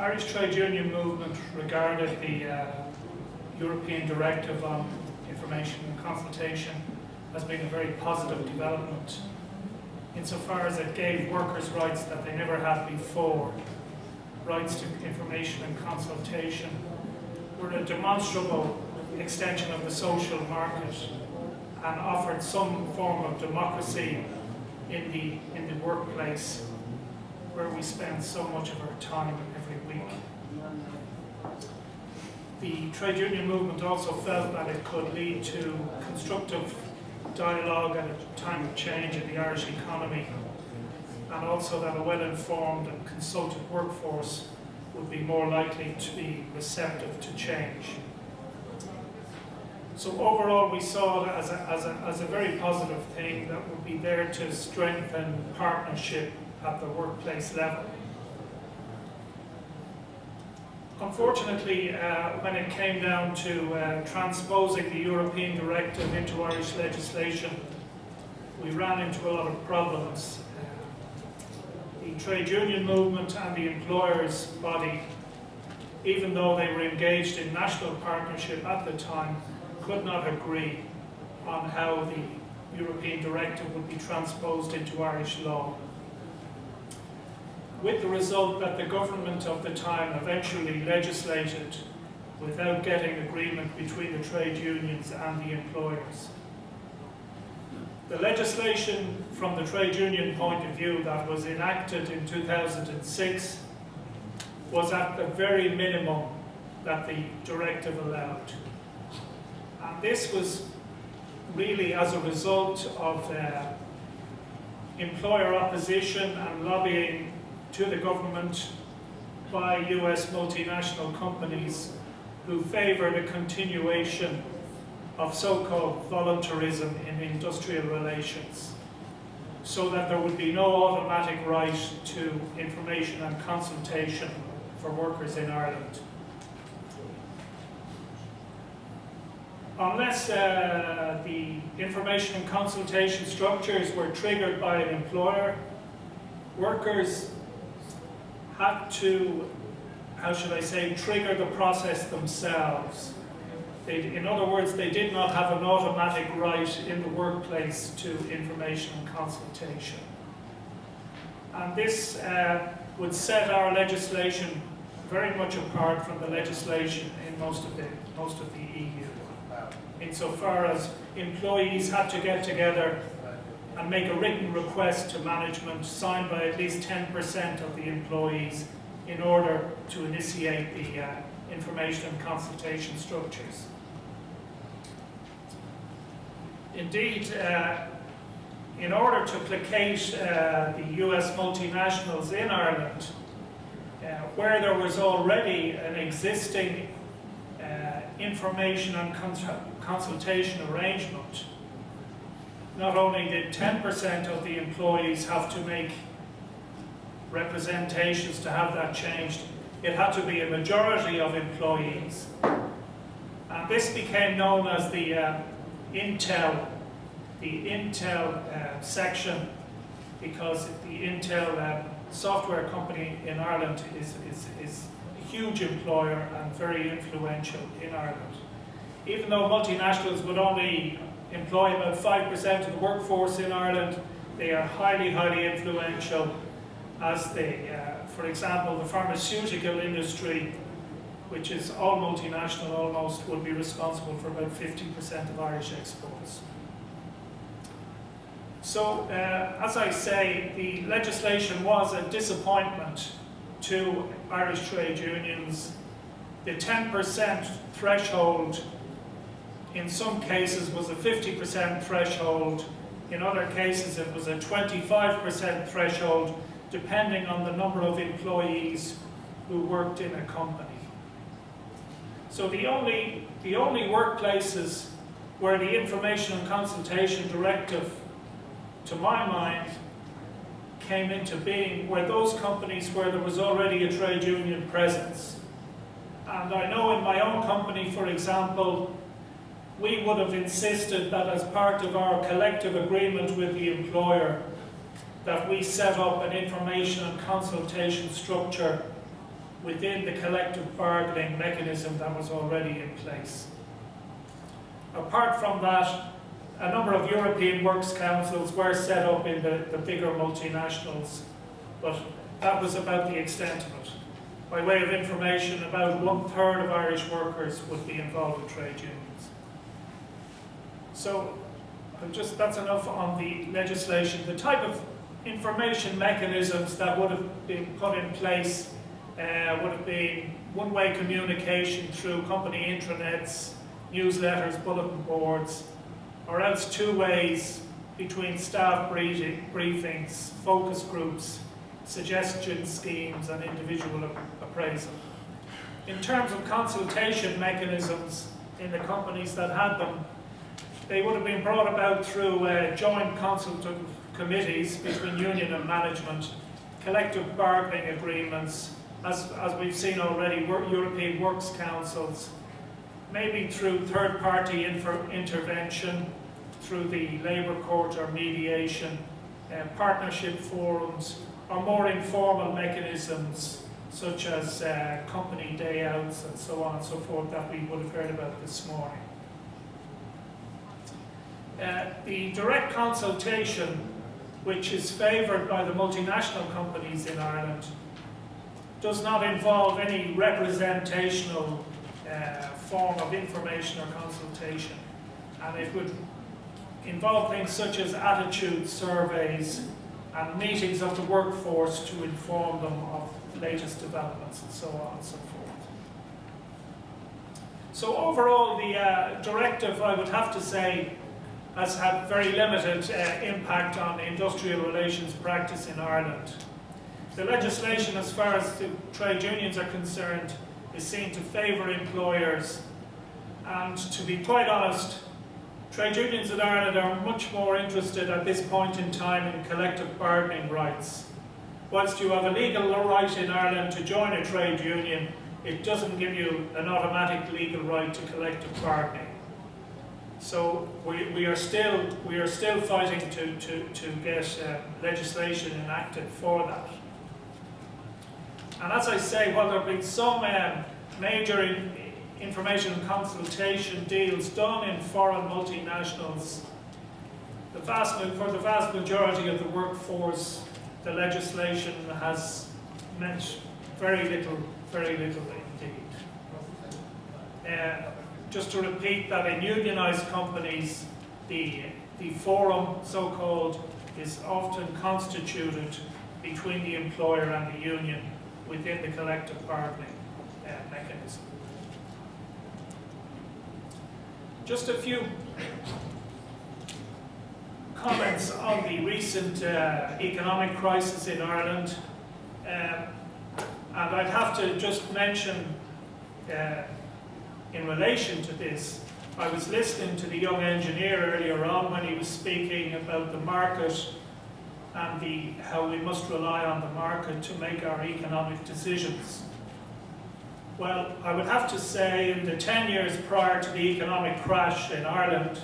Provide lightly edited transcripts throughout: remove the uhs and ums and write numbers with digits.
Irish trade union movement regarded the European Directive on Information and Consultation as being a very positive development, insofar as it gave workers rights that they never had before. Rights to information and consultation were a demonstrable extension of the social market and offered some form of democracy in the workplace, where we spend so much of our time every week. The trade union movement also felt that it could lead to constructive dialogue at a time of change in the Irish economy, and also that a well-informed and consulted workforce would be more likely to be receptive to change. So overall, we saw it as a very positive thing that would be there to strengthen partnership at the workplace level. Unfortunately, when it came down to transposing the European Directive into Irish legislation, we ran into a lot of problems. The trade union movement and the employers' body, even though they were engaged in national partnership at the time, could not agree on how the European Directive would be transposed into Irish law, with the result that the government of the time eventually legislated without getting agreement between the trade unions and the employers. The legislation from the trade union point of view that was enacted in 2006 was at the very minimum that the directive allowed. And this was really as a result of employer opposition and lobbying to the government by US multinational companies who favoured a continuation of so-called voluntarism in industrial relations, so that there would be no automatic right to information and consultation for workers in Ireland. Unless the information and consultation structures were triggered by an employer, workers had to, trigger the process themselves. In other words, they did not have an automatic right in the workplace to information and consultation. And this would set our legislation very much apart from the legislation in most of the EU. Insofar as employees had to get together and make a written request to management signed by at least 10% of the employees in order to initiate the information and consultation structures. Indeed, in order to placate the US multinationals in Ireland, where there was already an existing information and consultation arrangement, not only did 10% of the employees have to make representations to have that changed, it had to be a majority of employees. And this became known as the Intel section, because the Intel software company in Ireland is a huge employer and very influential in Ireland. Even though multinationals would only employ about 5% of the workforce in Ireland, they are highly, highly influential, as for example, the pharmaceutical industry, which is all multinational almost, will be responsible for about 50% of Irish exports. So, as I say, the legislation was a disappointment to Irish trade unions. The 10% threshold in some cases was a 50% threshold. In other cases it was a 25% threshold, depending on the number of employees who worked in a company. So the only workplaces where the Information and Consultation Directive, to my mind, came into being were those companies where there was already a trade union presence. And I know in my own company, for example, we would have insisted that as part of our collective agreement with the employer, that we set up an information and consultation structure within the collective bargaining mechanism that was already in place. Apart from that, a number of European works councils were set up in the bigger multinationals, but that was about the extent of it. By way of information, about 1/3 of Irish workers would be involved with trade unions. So that's enough on the legislation. The type of information mechanisms that would have been put in place would have been one-way communication through company intranets, newsletters, bulletin boards, or else two ways between staff briefings, focus groups, suggestion schemes, and individual appraisal. In terms of consultation mechanisms in the companies that had them, they would have been brought about through joint consultative committees between union and management, collective bargaining agreements, as we've seen already, European works councils, maybe through third-party intervention, through the labour court or mediation, partnership forums, or more informal mechanisms such as company day outs and so on and so forth that we would have heard about this morning. The direct consultation, which is favoured by the multinational companies in Ireland, does not involve any representational form of information or consultation, and it would involve things such as attitude surveys and meetings of the workforce to inform them of latest developments and so on and so forth. So overall, the directive, I would have to say, has had very limited impact on industrial relations practice in Ireland. The legislation, as far as the trade unions are concerned, is seen to favour employers, and to be quite honest, trade unions in Ireland are much more interested at this point in time in collective bargaining rights. Whilst you have a legal right in Ireland to join a trade union, it doesn't give you an automatic legal right to collective bargaining. So we are still fighting to get legislation enacted for that. And as I say, while there have been some major information and consultation deals done in foreign multinationals, for the vast majority of the workforce, the legislation has meant very little indeed. Just to repeat that in unionised companies, the forum, so-called, is often constituted between the employer and the union within the collective bargaining mechanism. Just a few comments on the recent economic crisis in Ireland. And I'd have to just mention, in relation to this, I was listening to the young engineer earlier on when he was speaking about the market and how we must rely on the market to make our economic decisions. Well, I would have to say in the 10 years prior to the economic crash in Ireland,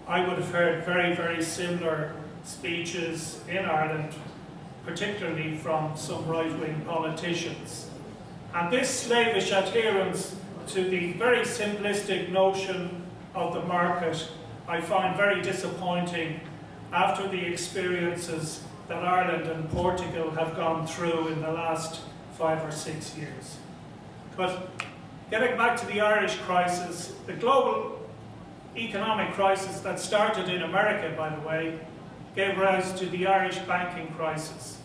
I would have heard very, very similar speeches in Ireland, particularly from some right-wing politicians. And this slavish adherence to the very simplistic notion of the market, I find very disappointing after the experiences that Ireland and Portugal have gone through in the last 5 or 6 years. But getting back to the Irish crisis, the global economic crisis that started in America, by the way, gave rise to the Irish banking crisis.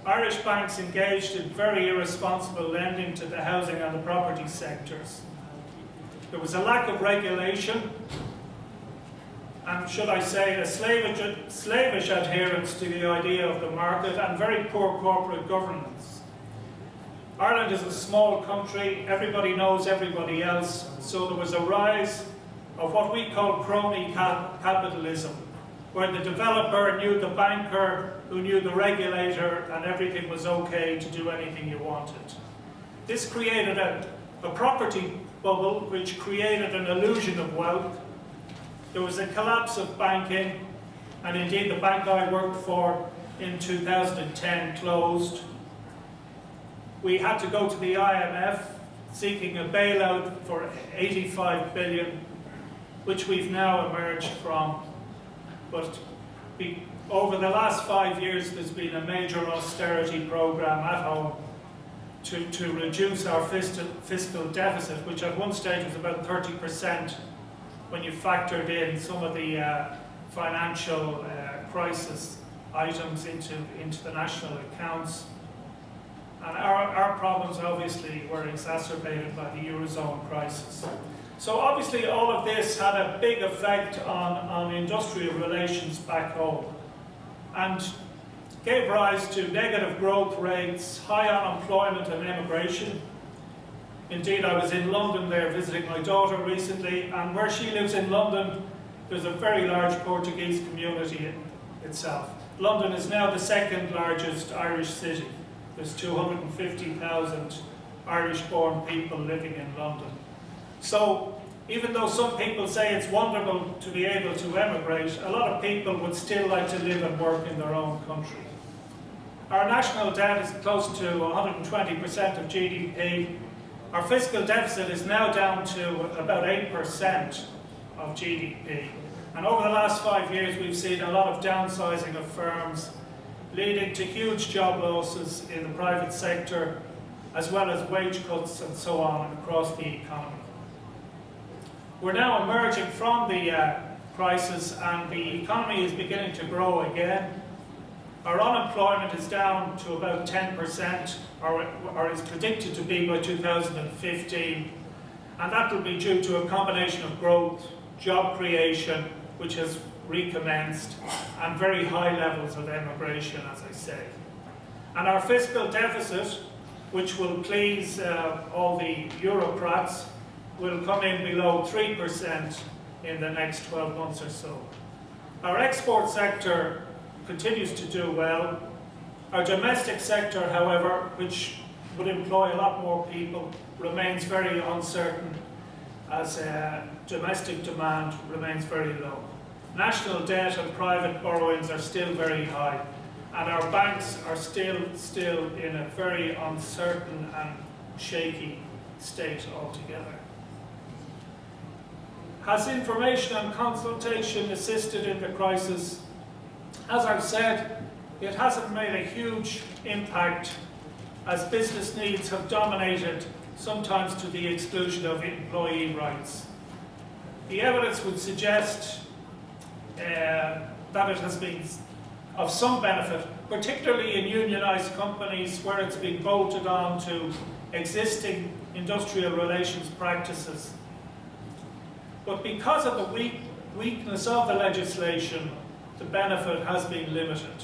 Irish banks engaged in very irresponsible lending to the housing and the property sectors. There was a lack of regulation, and should I say, a slavish adherence to the idea of the market, and very poor corporate governance. Ireland is a small country, everybody knows everybody else, so there was a rise of what we call crony capitalism, where the developer knew the banker, who knew the regulator, and everything was okay to do anything you wanted. This created a property bubble which created an illusion of wealth. There was a collapse of banking, and indeed the bank I worked for in 2010 closed. we had to go to the IMF seeking a bailout for 85 billion, which we've now emerged from. But over the last 5 years, there's been a major austerity program at home to reduce our fiscal deficit, which at one stage was about 30% when you factored in some of the financial crisis items into the national accounts. And our problems obviously were exacerbated by the Eurozone crisis. So obviously all of this had a big effect on industrial relations back home and gave rise to negative growth rates, high unemployment and emigration. Indeed, I was in London there visiting my daughter recently, and where she lives in London, there's a very large Portuguese community itself. London is now the second largest Irish city. There's 250,000 Irish-born people living in London. So even though some people say it's wonderful to be able to emigrate, a lot of people would still like to live and work in their own country. Our national debt is close to 120% of GDP. Our fiscal deficit is now down to about 8% of GDP. And over the last 5 years, we've seen a lot of downsizing of firms, leading to huge job losses in the private sector, as well as wage cuts and so on across the economy. We're now emerging from the crisis, and the economy is beginning to grow again. Our unemployment is down to about 10%, or is predicted to be by 2015, and that will be due to a combination of growth, job creation, which has recommenced, and very high levels of emigration, as I say. And our fiscal deficit, which will please all the Eurocrats, will come in below 3% in the next 12 months or so. Our export sector continues to do well. Our domestic sector, however, which would employ a lot more people, remains very uncertain as domestic demand remains very low. National debt and private borrowings are still very high, and our banks are still in a very uncertain and shaky state altogether. Has information and consultation assisted in the crisis? As I've said, it hasn't made a huge impact, as business needs have dominated, sometimes to the exclusion of employee rights. The evidence would suggest that it has been of some benefit, particularly in unionised companies where it's been bolted on to existing industrial relations practices. But because of the weakness of the legislation, the benefit has been limited.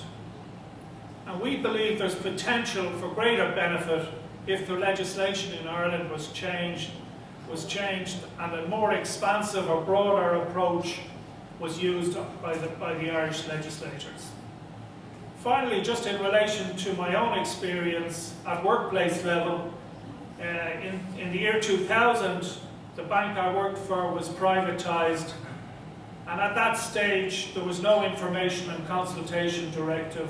And we believe there's potential for greater benefit if the legislation in Ireland was changed and a more expansive or broader approach was used by the Irish legislators. Finally, just in relation to my own experience at workplace level, in the year 2000, the bank I worked for was privatised, and at that stage there was no information and consultation directive,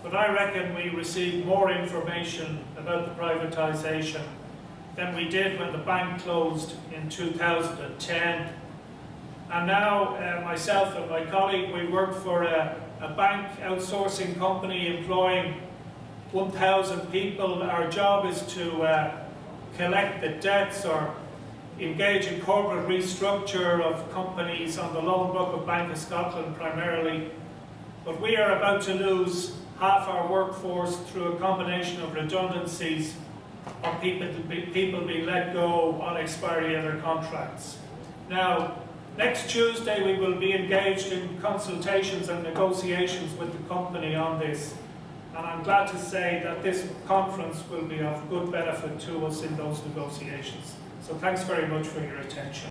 but I reckon we received more information about the privatisation than we did when the bank closed in 2010. And now myself and my colleague, we work for a bank outsourcing company employing 1,000 people. Our job is to collect the debts or engage in corporate restructure of companies on the loan book of Bank of Scotland primarily. But we are about to lose half our workforce through a combination of redundancies or people being let go on expiry of their contracts. Now, next Tuesday we will be engaged in consultations and negotiations with the company on this, and I'm glad to say that this conference will be of good benefit to us in those negotiations. So thanks very much for your attention.